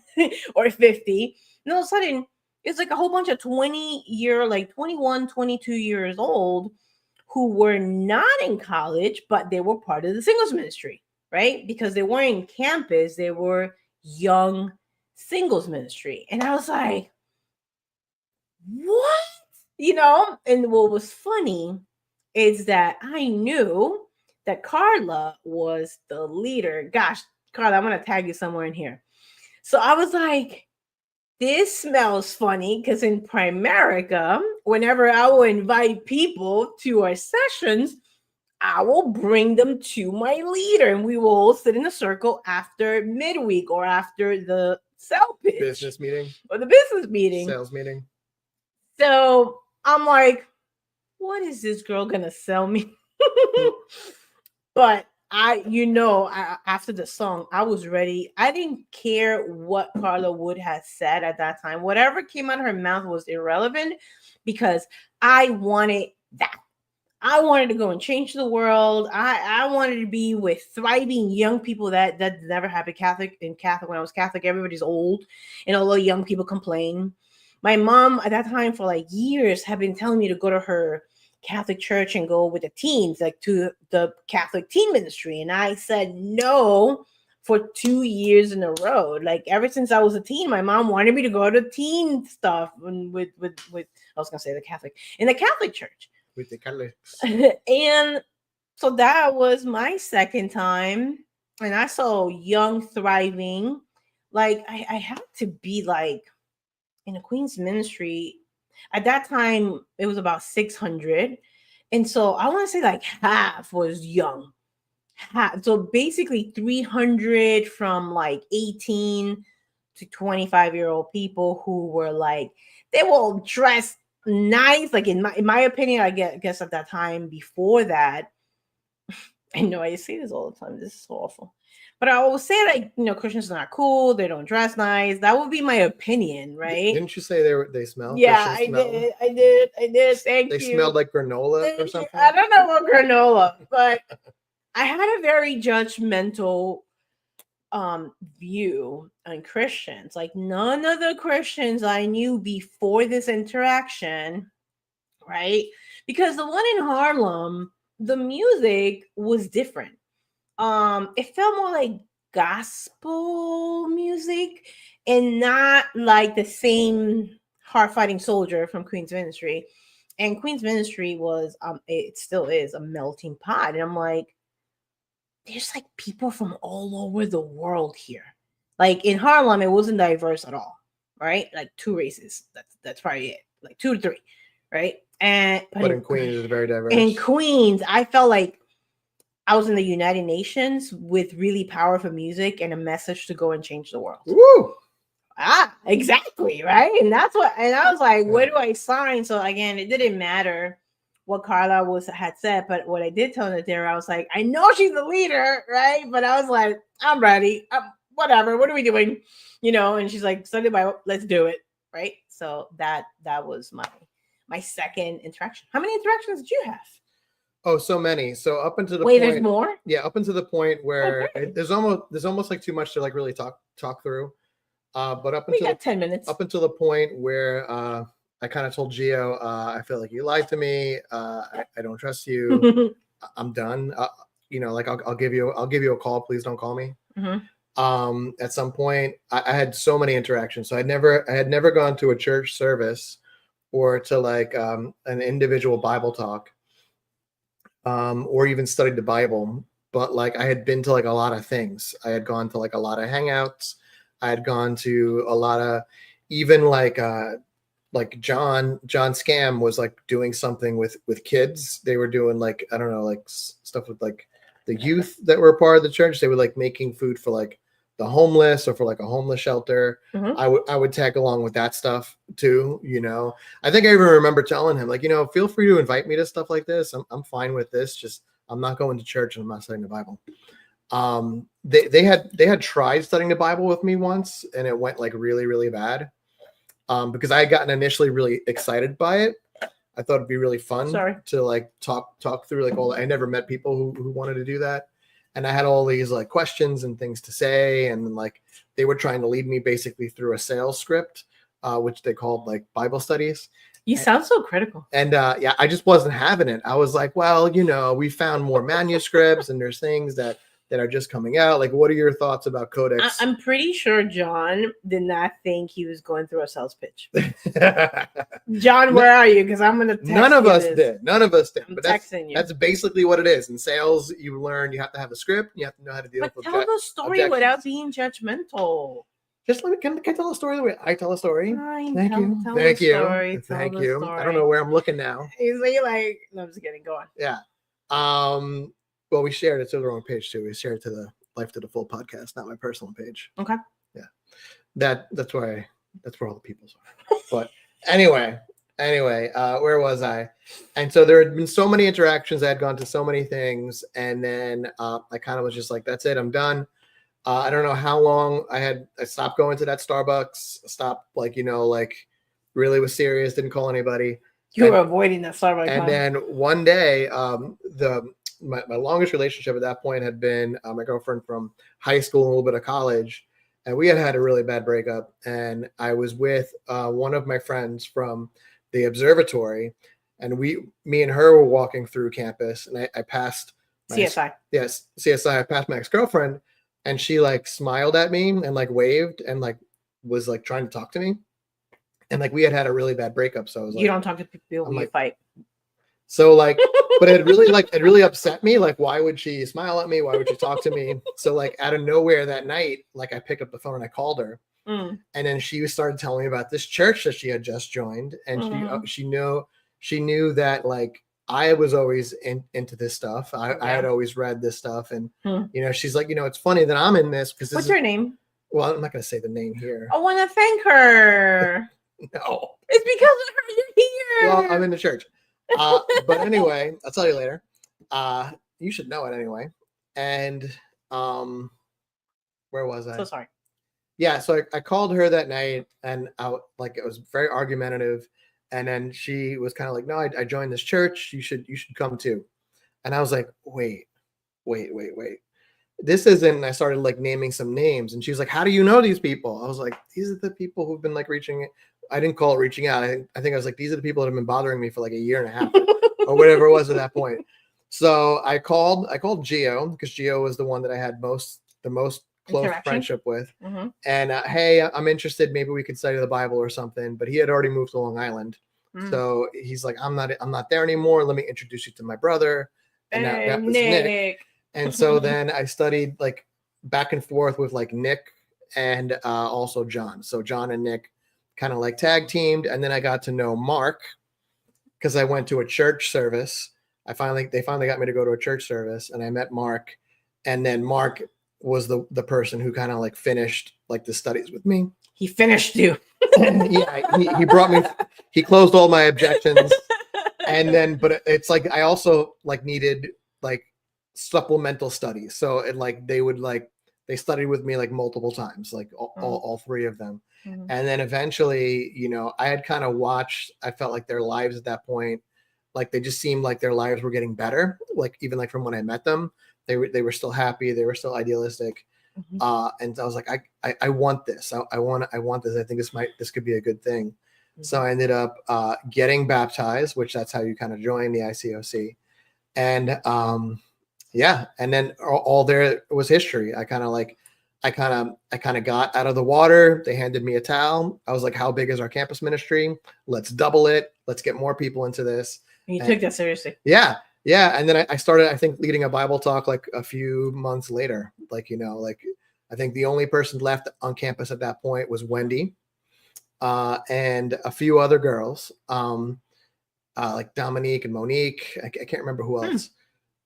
or 50. And all of a sudden, it's like a whole bunch of 21, 22 years old who were not in college, but they were part of the singles ministry, right? Because they weren't in campus, they were young singles ministry. And I was like, what? And what was funny is that I knew that Carla was the leader. Gosh, Carla, I'm going to tag you somewhere in here. So I was like, this smells funny, because in Primerica, whenever I will invite people to our sessions, I will bring them to my leader, and we will all sit in a circle after midweek or after the sell pitch, Business meeting or the business meeting, sales meeting. So I'm like, what is this girl gonna sell me? But after the song, I was ready. I didn't care what Carla Wood had said at that time. Whatever came out of her mouth was irrelevant because I wanted that. I wanted to go and change the world. I wanted to be with thriving young people that never happened. Catholic, when I was Catholic, everybody's old, and all the young people complain. My mom at that time for like years had been telling me to go to her Catholic church and go with the teens, like to the Catholic teen ministry. And I said no for 2 years in a row. Like ever since I was a teen, my mom wanted me to go to teen stuff and with I was gonna say in the Catholic church. With the Catholics. And so that was my second time. And I saw young, thriving. Like I had to be like in a Queen's ministry. At that time, it was about 600. And so I want to say like half was young. So basically 300 from like 18 to 25-year-old people who were like, they were all dressed nice. Like in my opinion, I guess at that time before that, I know I say this all the time. This is so awful. But I always say like, Christians are not cool. They don't dress nice. That would be my opinion, right? Didn't you say they smell? Yeah, I did. Thank you. They smelled like granola or something? I don't know what granola, but I had a very judgmental view on Christians. Like none of the Christians I knew before this interaction, right? Because the one in Harlem, the music was different. It felt more like gospel music and not like the same hard-fighting soldier from Queen's Ministry. And Queen's Ministry was it still is a melting pot. And I'm like, there's like people from all over the world here. Like in Harlem, it wasn't diverse at all, right? Like 2 races. That's probably it. Like 2 to 3, right? But in Queens, it's very diverse. In Queens, I felt like I was in the United Nations with really powerful music and a message to go and change the world. Woo! Exactly, right? And I was like, where do I sign? So again, it didn't matter what Carla had said, but what I did tell Nadira, I was like, I know she's the leader, right? But I was like, I'm ready. Whatever. What are we doing? And she's like, Sunday Bible, let's do it, right? So that was my second interaction. How many interactions did you have? Oh, so many. So up until the point, there's more? Yeah, up until the point where there's almost like too much to like really talk through. But up until 10 minutes. Up until the point where I kind of told Gio, I feel like you lied to me. I don't trust you. I'm done. Like I'll give you a call. Please don't call me. Mm-hmm. At some point, I had so many interactions. So I had never gone to a church service or to like an individual Bible talk. Or even studied the Bible, but like I had been to like a lot of things. I had gone to like a lot of hangouts. I had gone to a lot of, even like John Scam was like doing something with kids. They were doing like, I don't know, like stuff with like the youth that were a part of the church. They were like making food for like the homeless or for like a homeless shelter. Mm-hmm. I would tag along with that stuff too. I think I even remember telling him like, feel free to invite me to stuff like this. I'm fine with this. Just, I'm not going to church and I'm not studying the Bible. They had tried studying the Bible with me once and it went like really, really bad. Because I had gotten initially really excited by it. I thought it'd be really fun to like talk through like all. I never met people who wanted to do that. And I had all these like questions and things to say. And like, they were trying to lead me basically through a sales script, which they called like Bible studies. You sound so critical. And yeah, I just wasn't having it. I was like, well, we found more manuscripts and there's things that are just coming out. Like, what are your thoughts about Codex? I'm pretty sure John did not think he was going through a sales pitch. John, where are you? Because I'm going to text None of us this. did. None of us did. I'm but texting you. That's basically what it is. In sales, you learn you have to have a script. You have to know how to deal with tell the story without being judgmental. Just let me can I tell a story the way I tell a story? Fine, Thank you. Thank you. I don't know where I'm looking now. He's like, no, I'm just kidding. Go on. Yeah. Well, we shared it to the wrong page too. We shared it to the Life to the Full podcast, not my personal page. Okay. Yeah. That's where all the people's are. But anyway, where was I? And so there had been so many interactions. I had gone to so many things, and then I kind of was just like, that's it, I'm done. I don't know how long I stopped going to that Starbucks, stopped like really was serious, didn't call anybody. You were avoiding that Starbucks. And then one day, my longest relationship at that point had been my girlfriend from high school and a little bit of college. And we had a really bad breakup. And I was with one of my friends from the observatory. And me and her were walking through campus. And I passed CSI. Yes, CSI. I passed my ex-girlfriend. And she like smiled at me and like waved and like was like trying to talk to me. And like we had a really bad breakup. So I was like, you don't talk to people when you fight. So like, but it really upset me. Like, why would she smile at me? Why would she talk to me? So like out of nowhere that night, like I picked up the phone and I called her. And then she started telling me about this church that she had just joined. And she knew that like I was always into this stuff. I had always read this stuff. And, she's like, it's funny that I'm in this because what's her name? Well, I'm not going to say the name here. I want to thank her. No. It's because of her you're here. Well, I'm in the church. But anyway, I'll tell you later. You should know it anyway. And where was I? So sorry. Yeah, so I called her that night, and it was very argumentative. And then she was kind of like, "No, I joined this church. You should come too." And I was like, "Wait. This isn't." And I started like naming some names, and she was like, "How do you know these people?" I was like, "These are the people who've been like reaching." I didn't call it reaching out. I think I was like, "These are the people that have been bothering me for like a year and a half or whatever it was at that point." So I called Gio because Gio was the one that I had the most close friendship with. And hey, I'm interested. Maybe we could study the Bible or something. But he had already moved to Long Island, so he's like, I'm not there anymore. Let me introduce you to my brother. And that was Nick. And so then I studied like back and forth with like Nick and also John. So John and Nick kind of like tag teamed, and then I got to know Mark because I went to a church service. They finally got me to go to a church service, and I met Mark, and then Mark was the person who kind of like finished like the studies with me. He finished you. Yeah, he brought me. He closed all my objections, and then but it's like I also like needed like supplemental studies, so it like they studied with me like multiple times, like all three of them. And then eventually, I had kind of watched, I felt like their lives at that point, like they just seemed like their lives were getting better. Like even like from when I met them, they were still happy. They were still idealistic. And I was like, I want this. I want this. I think this could be a good thing. So I ended up getting baptized, which that's how you kind of join the ICOC. And yeah. And then all there was history. I kind of got out of the water. They handed me a towel. I was like, how big is our campus ministry? Let's double it. Let's get more people into this. And you took that seriously. Yeah. Yeah. And then I started, I think, leading a Bible talk like a few months later. Like, I think the only person left on campus at that point was Wendy and a few other girls like Dominique and Monique. I can't remember who else.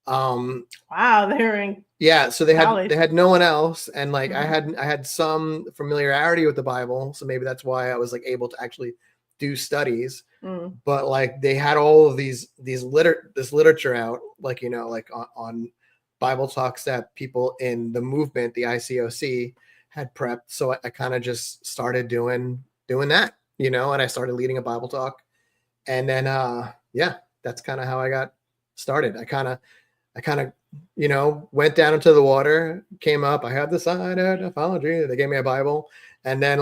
Wow, they're in so they had no one else, and like I had some familiarity with the Bible, so maybe that's why I was like able to actually do studies. But like they had all of this literature out, like like on Bible talks that people in the movement, the ICOC, had prepped. So I kind of just started doing that, and I started leading a Bible talk, and then that's kind of how I got started. I kind of went down into the water, came up. I had the side of apology. They gave me a Bible, and then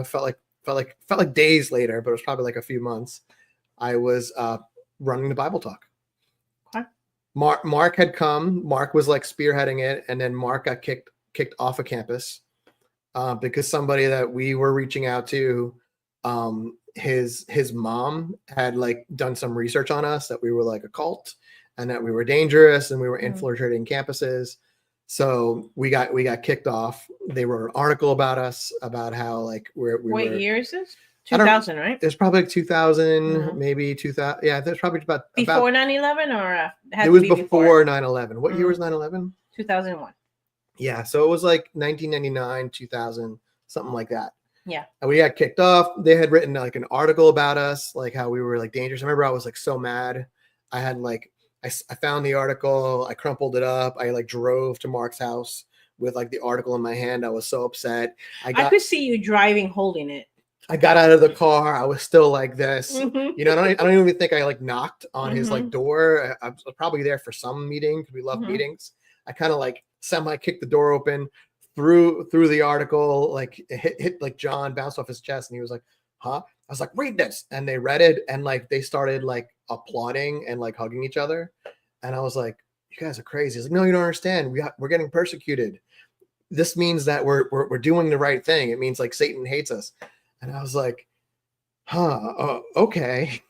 felt like days later, but it was probably like a few months. I was running the Bible talk. Okay. Mark had come. Mark was like spearheading it, and then Mark got kicked off of campus because somebody that we were reaching out to, his mom had like done some research on us that we were like a cult. And that we were dangerous and we were infiltrating campuses. So we got kicked off. They wrote an article about us, about how like we what were. year is this? 2000, right? It was probably like 2000, Mhm. maybe 2000. Yeah, there's probably about Before 9/11, or it had it to was be before 9/11. What year was Mm. 9/11? 2001. Yeah, so it was like 1999, 2000, something like that. Yeah. And we got kicked off. They had written like an article about us, like how we were like dangerous. I remember I was like so mad. I had like I found the article, I crumpled it up. I like drove to Mark's house with like the article in my hand. I was so upset. I could see you driving, holding it. I got out of the car. I was still like this. Mhm. You know, I don't even think I like knocked on his like Mhm. door. I was probably there for some meeting because we love Mhm. meetings. I kind of like semi kicked the door open, threw the article, like it hit like John, bounced off his chest, and he was like, "Huh?" I was like, "Read this," and they read it, and like they started like applauding and like hugging each other, and I was like, "You guys are crazy." He's like, "No, you don't understand. We're getting persecuted. This means that we're doing the right thing. It means like Satan hates us." And I was like, okay.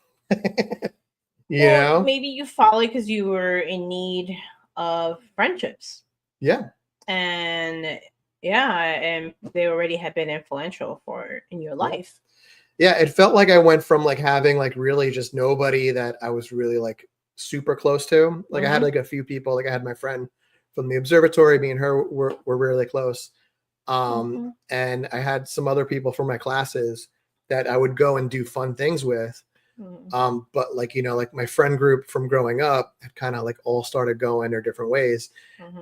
You Well, know? maybe you followed because you were in need of friendships. Yeah. And yeah, and they already had been influential in your life. Yeah, it felt like I went from like having like really just nobody that I was really like super close to. Like I had like a few people, like I had my friend from the observatory, me and her were really close. And I had some other people from my classes that I would go and do fun things with. But like, you know, like my friend group from growing up had kind of like all started going their different ways.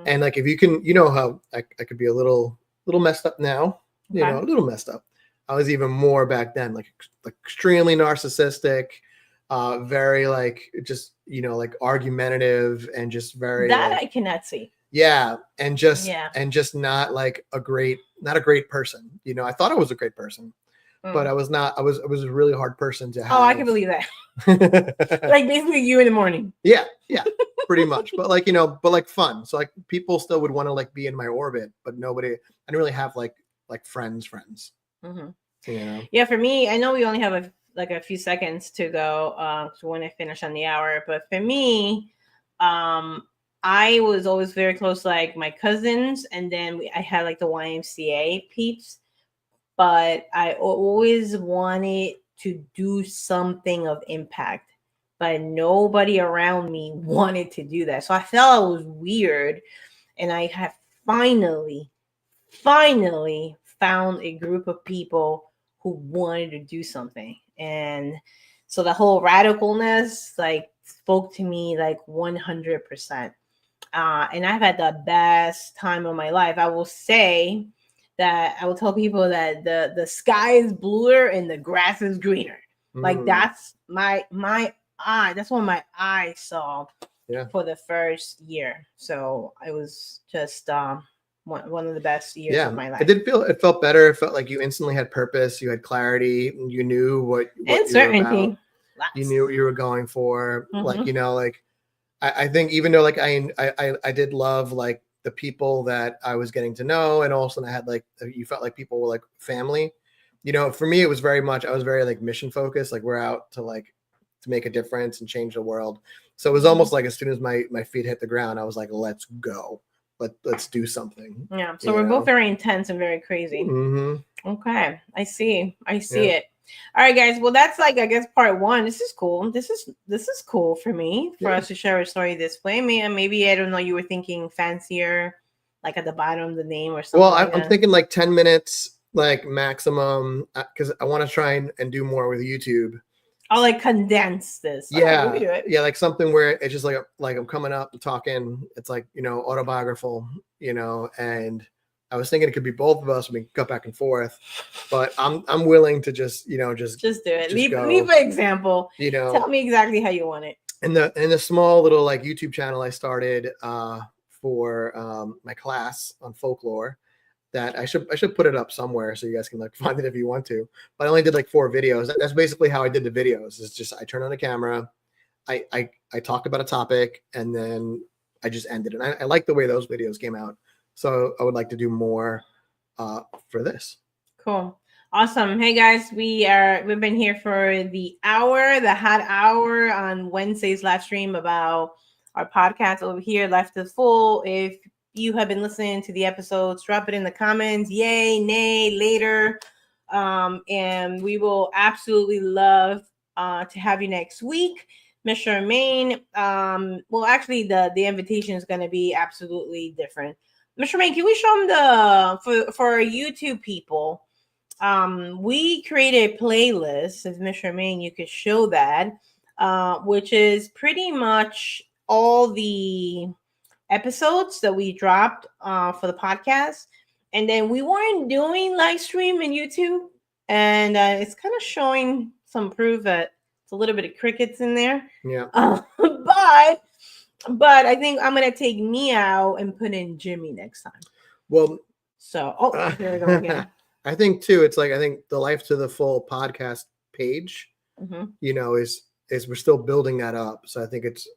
And like, if you can, you know, how I could be a little messed up now, you know, a little messed up. I was even more back then, like extremely narcissistic, very like, just, you know, like argumentative and just very that like, I cannot see. yeah. And just not like not a great person. You know, I thought I was a great person, but I was not. I was a really hard person to have. Oh, I can believe that. Like basically you in the morning. Yeah, pretty much. But like, you know, but like fun. So like people still would want to like be in my orbit, but nobody. I didn't really have like friends. You know. Yeah, for me, I know we only have a few seconds to go to when I finish on the hour, but for me, I was always very close, like my cousins, and then I had like the YMCA peeps, but I always wanted to do something of impact, but nobody around me wanted to do that. So I felt it was weird, and I have finally found a group of people who wanted to do something. And so the whole radicalness like spoke to me like 100%. And I've had the best time of my life. I will say that I will tell people that the sky is bluer and the grass is greener. Like that's my eye. That's what my eye saw for the first year. So it was just one of the best years of my life. It felt better. It felt like you instantly had purpose. You had clarity. You knew what and you were certainty. about. You knew what you were going for. Like, you know, like I think even though like I did love like the people that I was getting to know, and also I had like, you felt like people were like family. You know, for me it was very much, I was very like mission focused. Like we're out to make a difference and change the world. So it was almost like as soon as my feet hit the ground, I was like, let's go. Let's do something. Yeah. So we're both very intense and very crazy. Okay. I see it. All right, guys. Well, that's like, I guess, part one. This is cool. This is cool for me, for us to share a story this way. Maybe I don't know, you were thinking fancier, like at the bottom of the name or something. Well, I'm thinking like 10 minutes, like maximum, because I want to try and do more with YouTube. I'll like condense this. Yeah, we can do it. Yeah, like something where it's just like I'm coming up and talking. It's like, you know, autobiographical, you know. And I was thinking it could be both of us. We can cut back and forth, but I'm willing to just, you know, just do it. Leave an example. You know, tell me exactly how you want it. In the small little like YouTube channel I started for my class on folklore. That I should put it up somewhere so you guys can like find it if you want to. But I only did like 4 videos. That's basically how I did the videos. It's just I turned on the camera, I talked about a topic, and then I just ended. And I like the way those videos came out. So I would like to do more for this. Cool. Awesome. Hey guys, we've been here for the hot hour on Wednesday's live stream about our podcast over here, Life to the Full. If you have been listening to the episodes, drop it in the comments. Yay, nay, later. And we will absolutely love to have you next week. Miss Charmaine, well, actually, the invitation is going to be absolutely different. Miss Charmaine, can we show them for our YouTube people? We created a playlist. If Miss Charmaine, you could show that, which is pretty much all the episodes that we dropped for the podcast. And then we weren't doing live stream in YouTube, and it's kind of showing some proof that it's a little bit of crickets in there. Yeah. But I think I'm gonna take me out and put in Jimmy next time. Well, so here we go again. I think too. It's like I think the Life to the Full podcast page, is we're still building that up. So I think it's.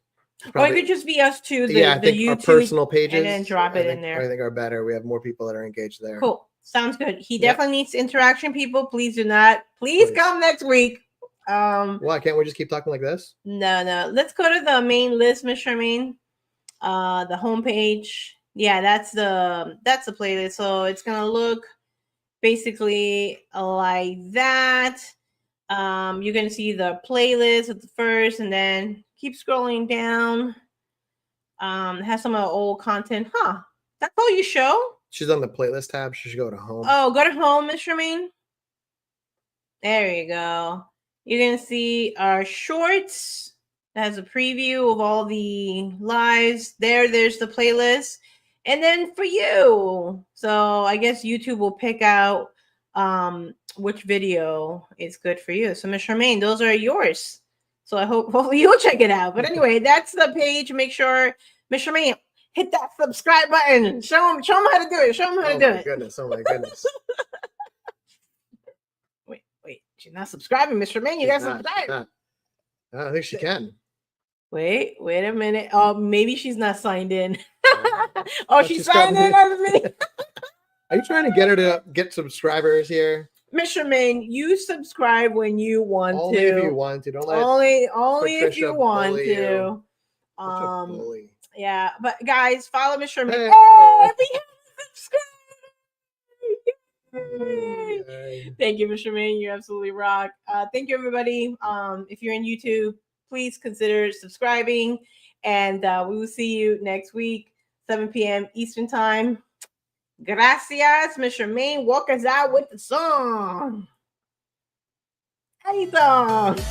Or it could just be us two, the YouTube our personal pages, and then drop it in there. I think are better. We have more people that are engaged there. Cool. Sounds good. He definitely needs interaction, people. Please Please come next week. Why can't we just keep talking like this? No. Let's go to the main list, Miss Charmaine. The homepage. Yeah, that's the playlist. So it's gonna look basically like that. You're gonna see the playlist at the first, and then keep scrolling down. It has some of the old content. That's all you show? She's on the playlist tab. She should go to home. Oh, go to home, Miss Charmaine. There you go. You're gonna see our shorts. That has a preview of all the lives. There's the playlist. And then for you. So I guess YouTube will pick out which video is good for you. So Miss Charmaine, those are yours. So I hopefully you'll check it out. But anyway, that's the page. Make sure, Miss Charmaine, hit that subscribe button. Show them how to do it. Show them how to do it. Oh my goodness. Wait. She's not subscribing, Miss Charmaine. You got to subscribe. I don't think she can. Wait a minute. Oh, maybe she's not signed in. She's signed in as me. Are you trying to get her to get subscribers here? Miss Charmaine, you subscribe when you want to. Only if you want to. Don't let only if you want to. Yeah, but guys, follow Miss Charmaine. Hey, subscribe! Thank you, Miss Charmaine. You absolutely rock. Thank you, everybody. If you're in YouTube, please consider subscribing, and we will see you next week, 7 p.m. Eastern Time. Gracias, Miss Charmaine. Walk us out with the song. How you doing?